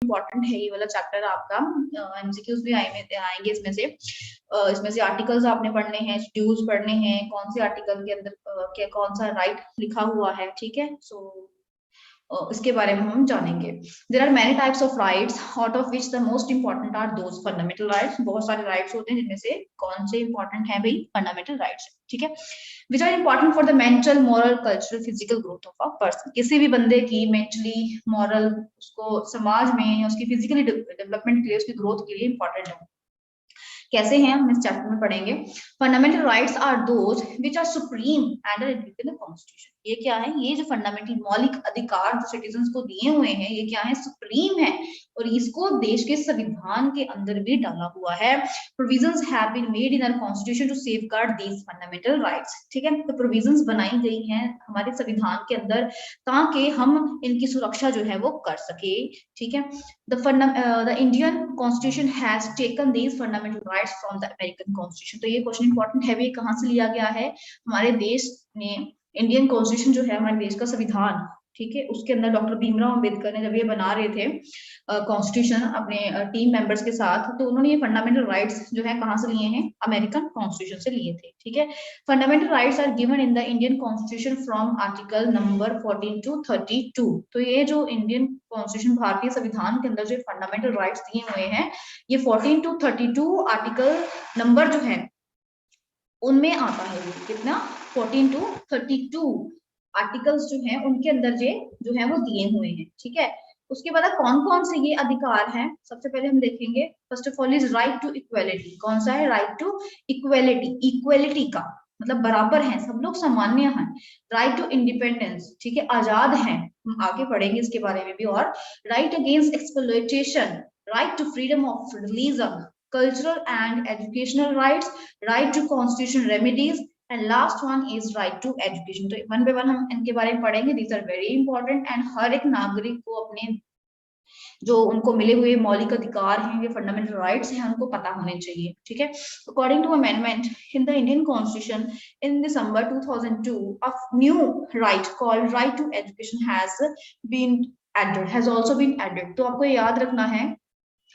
Important है ये वाला चैप्टर आपका। एमसीक्यूज भी आएंगे इसमें से। इसमें से आर्टिकल्स आपने पढ़ने हैं, शेड्यूल्स पढ़ने हैं, कौन से आर्टिकल के अंदर क्या कौन सा राइट लिखा हुआ है, ठीक है। सो इसके बारे में हम जानेंगे। There are many types of rights, out of which the most important are those fundamental rights. बहुत सारे राइट्स होते हैं जिनमें से कौन से इंपॉर्टेंट है भाई, फंडामेंटल राइट्स, ठीक है। Which are important for the mental, moral, cultural, physical growth of a person. किसी भी बंदे की मेंटली, मॉरल, उसको समाज में या उसकी फिजिकली डेवलपमेंट के लिए, उसकी ग्रोथ के लिए इंपॉर्टेंट है। कैसे हैं हम इस चैप्टर में पढ़ेंगे। Fundamental rights are those which are supreme and are included in the constitution. ये क्या है, ये जो फंडामेंटल मौलिक अधिकार जो सिटीजन्स को दिए हुए हैं, ये क्या है, सुप्रीम है और इसको देश के संविधान के अंदर भी डाला हुआ है। Provisions have been made in our constitution to safeguard these fundamental rights, ठीक है। तो प्रोविजंस बनाई गई हैं हमारे संविधान के अंदर ताकि हम इनकी सुरक्षा जो है वो कर सके, ठीक है। The Indian Constitution has taken these fundamental rights from the American Constitution। तो ये क्वेश्चन इंपॉर्टेंट है भी, कहाँ से लिया गया है, हमारे देश ने इंडियन कॉन्स्टिट्यूशन जो है हमारे देश का संविधान, ठीक है, उसके अंदर डॉक्टर भीमराव अंबेडकर ने जब ये बना रहे थे कॉन्स्टिट्यूशन अपने टीम मेंबर्स के साथ, तो उन्होंने ये फंडामेंटल राइट्स जो है कहाँ से लिए हैं, अमेरिकन कॉन्स्टिट्यूशन से लिए थे, ठीक है। Fundamental rights are given in the Indian constitution from article number 14 to 32। तो ये जो इंडियन कॉन्स्टिट्यूशन, भारतीय संविधान के अंदर जो फंडामेंटल राइट्स दिए हुए हैं, ये 14 to 32 आर्टिकल नंबर जो है उनमें आता है। कितना, 14 to 32 आर्टिकल्स जो हैं उनके अंदर ये जो है वो दिए हुए हैं, ठीक है। उसके बाद कौन कौन से ये अधिकार हैं, सबसे पहले हम देखेंगे। First of all is right to equality. कौन सा है, राइट टू इक्वेलिटी। इक्वेलिटी का मतलब बराबर हैं, सब लोग सामान्य हैं। राइट टू इंडिपेंडेंस, ठीक है, आजाद हैं, हम आगे पढ़ेंगे इसके बारे में भी। और right against exploitation, right to freedom of religion, cultural and educational rights, right to constitutional remedies, and last one is right to education। तो वन बाय वन हम इनके बारे में पढ़ेंगे। these are very important and हर एक नागरिक को अपने जो उनको मिले हुए मौलिक अधिकार हैं, ये फंडामेंटल राइट्स हैं, उनको पता होने चाहिए, ठीक है। According to amendment in the Indian constitution in December 2002 a new right called right to education has been added, has also been added। तो आपको याद रखना है,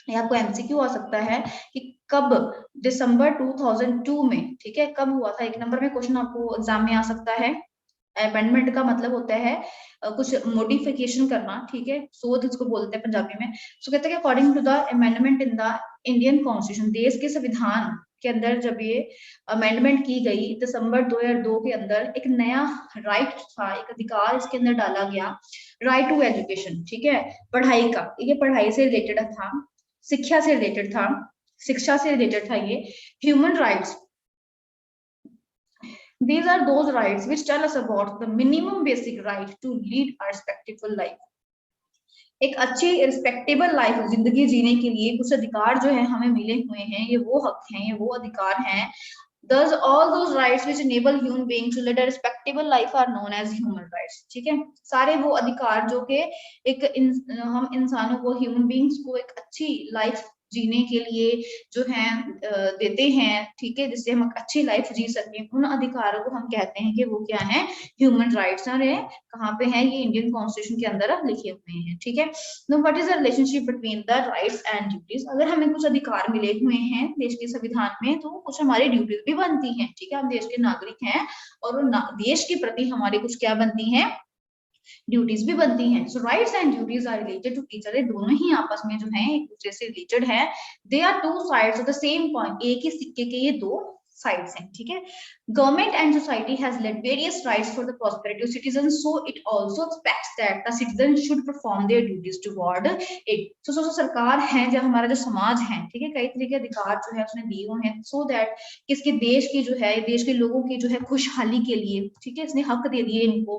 या आपको एमसीक्यू आ सकता है कि कब, दिसंबर 2002 में, ठीक है, कब हुआ था। एक नंबर में क्वेश्चन आपको एग्जाम में आ सकता है। अमेंडमेंट का मतलब होता है कुछ मॉडिफिकेशन करना, ठीक है, शोध इसको बोलते हैं पंजाबी में। सो कहते हैं according to the amendment in the Indian constitution, देश के संविधान के अंदर जब ये अमेंडमेंट की गई दिसंबर 2002 के अंदर, एक नया राइट था, एक अधिकार इसके अंदर डाला गया, राइट टू एजुकेशन, ठीक है, पढ़ाई का। ये पढ़ाई से रिलेटेड था, शिक्षा से रिलेटेड था, शिक्षा से रिलेटेड था ये। Human rights, these are those rights which tell us about the minimum basic right to lead a respectful life। एक अच्छी रिस्पेक्टेबल लाइफ, जिंदगी जीने के लिए कुछ अधिकार जो है हमें मिले हुए हैं, ये वो हक हैं, ये वो अधिकार हैं। Thus, all those rights which enable human beings to lead a respectable life are known as human rights। ठीक है, सारे वो अधिकार जो कि हम इंसानों को, ह्यूमन बींग्स को एक अच्छी लाइफ जीने के लिए जो है देते हैं, ठीक है, जिससे हम अच्छी लाइफ जी सकें, उन अधिकारों को हम कहते हैं कि वो क्या है, ह्यूमन राइट्स। और ये कहाँ पे है, ये इंडियन कॉन्स्टिट्यूशन के अंदर लिखे हुए हैं, ठीक है। Know what is the relationship between the rights and duties. अगर हमें कुछ अधिकार मिले हुए हैं देश के संविधान में, तो कुछ हमारी ड्यूटीज भी बनती हैं, ठीक है। हम देश के नागरिक हैं और देश के प्रति हमारी कुछ क्या बनती हैं, ड्यूटीज भी बनती हैं। So rights and duties are related to each other. दोनों ही आपस में जो है एक दूसरे से रिलेटेड है। They are two sides of the same coin. एक ही सिक्के के ये दो साइड्स हैं, ठीक है। Government and society has led various rights for the prosperity of citizens, so it also expects that the citizen should perform their duties toward it. So सरकार है, जो हमारा जो समाज है, ठीक है, कई तरह के अधिकार जो है उसने दिए हुए हैं, सो दैट किसके देश की जो है, देश के लोगों की जो है खुशहाली के लिए, ठीक है, इसने हक दे दिए इनको।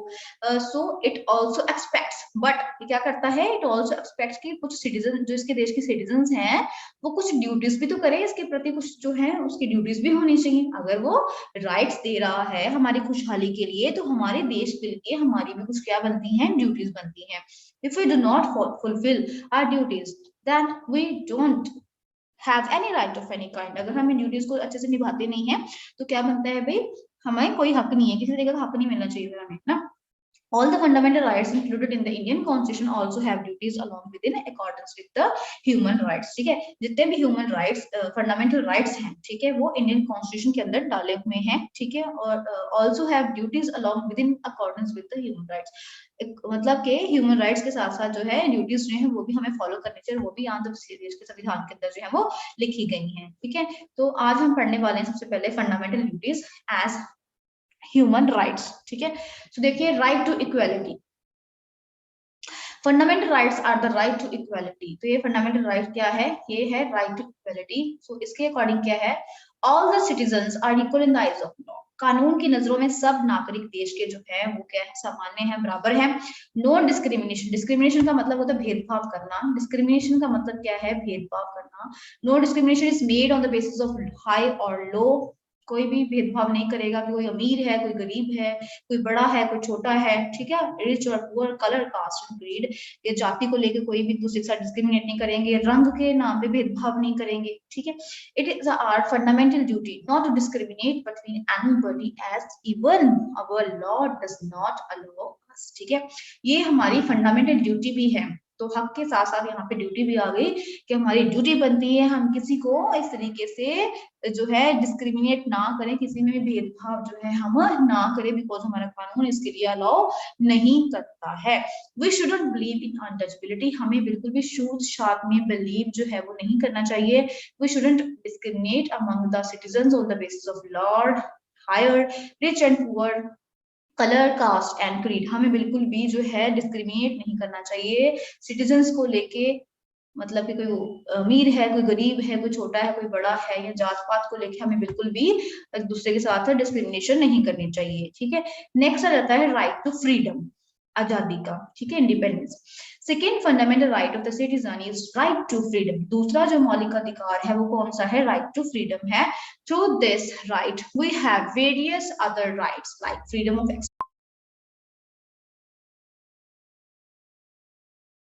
सो इट आल्सो एक्सपेक्ट्स, बट क्या करता है, इट आल्सो एक्सपेक्ट्स कि कुछ सिटीजन जो इसके देश के सिटीजंस हैं वो कुछ ड्यूटीज भी तो करे, इसके प्रति कुछ जो है उसकी ड्यूटीज भी होनी चाहिए। अगर वो राइट्स दे रहा है हमारी खुशहाली के लिए, तो हमारे देश के लिए हमारी भी कुछ क्या बनती हैं, ड्यूटीज बनती हैं। If we do not fulfil our duties then we don't have any right of any kind. अगर हम इन ड्यूटीज को अच्छे से निभाते नहीं है तो क्या बनता है भाई, हमें कोई हक नहीं है, किसी तरीके का हक नहीं मिलना चाहिए हमें ना। All the fundamental rights included in the Indian Constitution also have duties along within accordance with the human rights. ठीक है, जितने भी human rights fundamental rights हैं, ठीक है, वो Indian Constitution के अंदर डाले हुए हैं, ठीक है, और also have duties along within accordance with the human rights. मतलब के ह्यूमन राइट्स के साथ साथ जो है ड्यूटीज जो है वो भी हमें फॉलो करनी चाहिए, वो भी आंध्र प्रदेश के संविधान के अंदर जो है वो लिखी गई हैं, ठीक है। तो आज हम पढ़ने वाले हैं सबसे पहले fundamental duties as human rights, ठीक है। तो देखिए, right to equality, fundamental rights are the right to equality. तो ये फंडामेंटल राइट क्या है, ये है राइट टू इक्वालिटी। सो इसके अकॉर्डिंग क्या है, all the citizens are equal in the eyes of law. कानून की नजरों में सब नागरिक देश के जो है वो क्या है, सामान्य है, बराबर है। नो डिस्क्रिमिनेशन, डिस्क्रिमिनेशन का मतलब होता है भेदभाव करना। डिस्क्रिमिनेशन का मतलब क्या है, भेदभाव करना। No discrimination is made on the basis of high और लो। कोई भी भेदभाव नहीं करेगा कि कोई अमीर है, कोई गरीब है, कोई बड़ा है, कोई छोटा है, ठीक है, रिच और poor, colour, caste and creed, ये जाति को लेकर कोई भी दूसरे के साथ डिस्क्रिमिनेट नहीं करेंगे, रंग के नाम पे भेदभाव नहीं करेंगे, ठीक है। It is our fundamental duty not to discriminate between anybody as even our law does not allow us, ठीक है। ये हमारी फंडामेंटल ड्यूटी भी है। तो हक के साथ साथ यहाँ पे ड्यूटी भी आ गई कि हमारी ड्यूटी बनती है हम किसी को इस तरीके से जो है डिस्क्रिमिनेट ना करें, किसी में भी भेदभाव जो है हम ना करें, बिकॉज हमारा कानून इसके लिए अलाउ नहीं करता है। We shouldn't believe in untouchability, हमें बिल्कुल भी छूत छात में बिलीव जो है वो नहीं करना चाहिए। We shouldn't discriminate among the citizens on the basis of lord, higher, rich and poor, colour, caste and creed, हमें बिल्कुल भी जो है डिस्क्रिमिनेट नहीं करना चाहिए सिटीजन्स को लेके। मतलब कि कोई अमीर है, कोई गरीब है, कोई छोटा है, कोई बड़ा है, या जात पात को लेके हमें बिल्कुल भी एक दूसरे के साथ डिस्क्रिमिनेशन नहीं करनी चाहिए, ठीक है। नेक्स्ट आ जाता है राइट टू फ्रीडम, आजादी का, ठीक है, independence. Second fundamental right of the citizen is right to freedom. दूसरा जो मौलिक अधिकार है वो कौन सा है, राइट टू फ्रीडम है। Through this right we have various other rights like freedom of